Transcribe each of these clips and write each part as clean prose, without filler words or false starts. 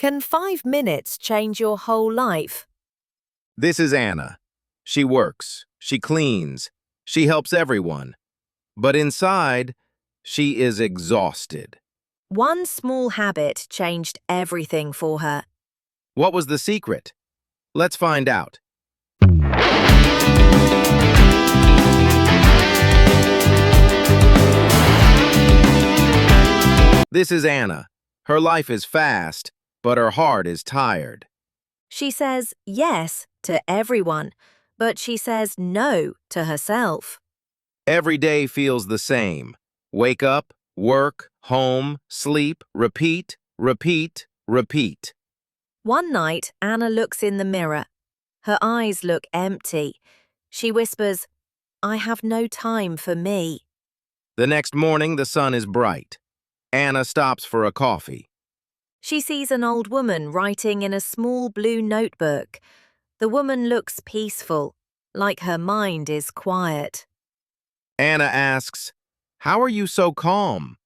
Can 5 minutes change your whole life? This is Anna. She works, she cleans, she helps everyone. But inside, she is exhausted. One small habit changed everything for her. What was the secret? Let's find out. This is Anna. Her life is fast, but her heart is tired. She says yes to everyone, but she says no to herself. Every day feels the same. Wake up, work, home, sleep, repeat, repeat, repeat. One night, Anna looks in the mirror. Her eyes look empty. She whispers, "I have no time for me." The next morning, the sun is bright. Anna stops for a coffee. She sees an old woman writing in a small blue notebook. The woman looks peaceful, like her mind is quiet. Anna asks, "How are you so calm?"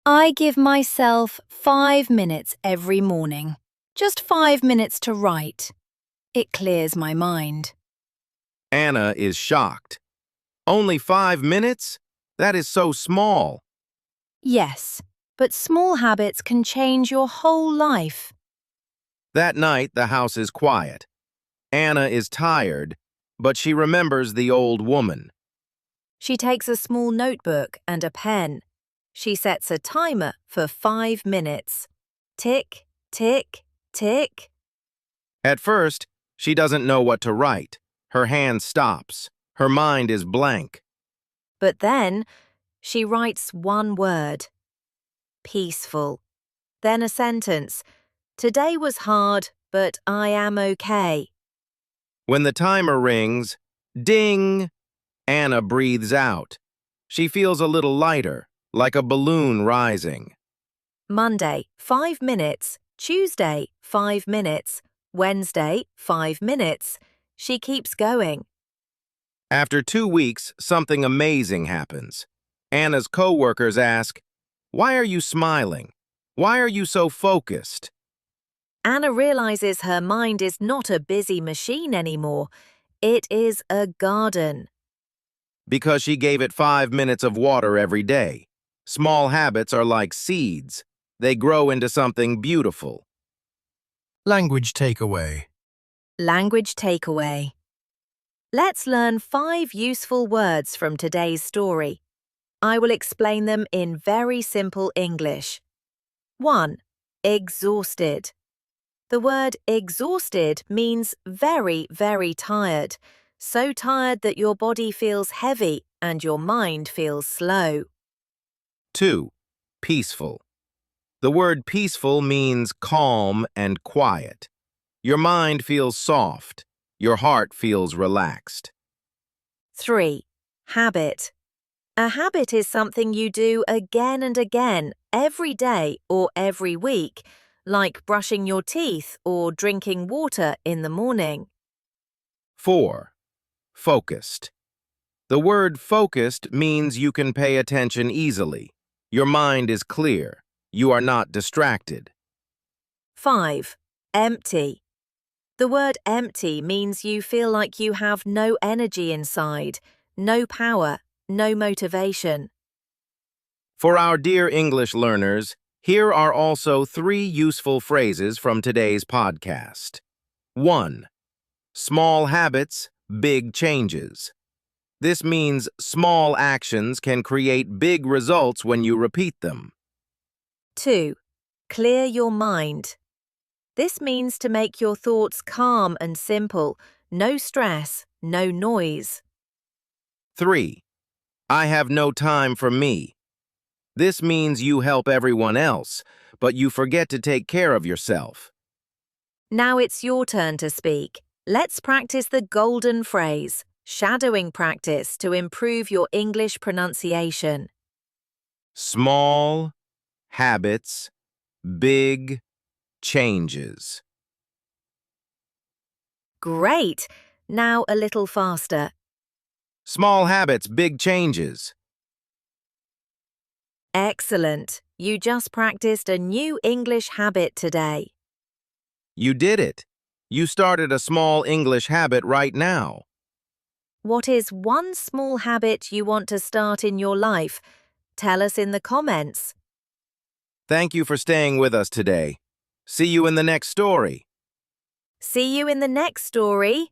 I give myself 5 minutes every morning. Just 5 minutes to write. It clears my mind. Anna is shocked. Only 5 minutes? That is so small. Yes, but small habits can change your whole life. That night, the house is quiet. Anna is tired, but she remembers the old woman. She takes a small notebook and a pen. She sets a timer for 5 minutes. Tick, tick, tick. At first, she doesn't know what to write. Her hand stops. Her mind is blank. But then, she writes one word. Peaceful. Then a sentence. Today was hard, but I am okay. When the timer rings, ding! Anna breathes out. She feels a little lighter, like a balloon rising. Monday, 5 minutes. Tuesday, 5 minutes. Wednesday, 5 minutes. She keeps going. After 2 weeks, something amazing happens. Anna's co-workers ask, "Why are you smiling? Why are you so focused?" Anna realizes her mind is not a busy machine anymore. It is a garden. Because she gave it 5 minutes of water every day. Small habits are like seeds. They grow into something beautiful. Language takeaway. Language takeaway. Let's learn 5 useful words from today's story. I will explain them in very simple English. 1. Exhausted. The word exhausted means very, very tired. So tired that your body feels heavy and your mind feels slow. 2. Peaceful. The word peaceful means calm and quiet. Your mind feels soft. Your heart feels relaxed. 3. Habit. A habit is something you do again and again, every day or every week, like brushing your teeth or drinking water in the morning. 4. Focused. The word focused means you can pay attention easily. Your mind is clear. You are not distracted. 5. Empty. The word empty means you feel like you have no energy inside, no power, no motivation. For our dear English learners, here are also 3 useful phrases from today's podcast. 1. Small habits, big changes. This means small actions can create big results when you repeat them. 2. Clear your mind. This means to make your thoughts calm and simple, no stress, no noise. 3. I have no time for me. This means you help everyone else, but you forget to take care of yourself. Now it's your turn to speak. Let's practice the golden phrase, shadowing practice to improve your English pronunciation. Small habits, big changes. Great! Now a little faster. Small habits, big changes. Excellent! You just practiced a new English habit today. You did it. You started a small English habit right now. What is one small habit you want to start in your life? Tell us in the comments. Thank you for staying with us today. See you in the next story. See you in the next story.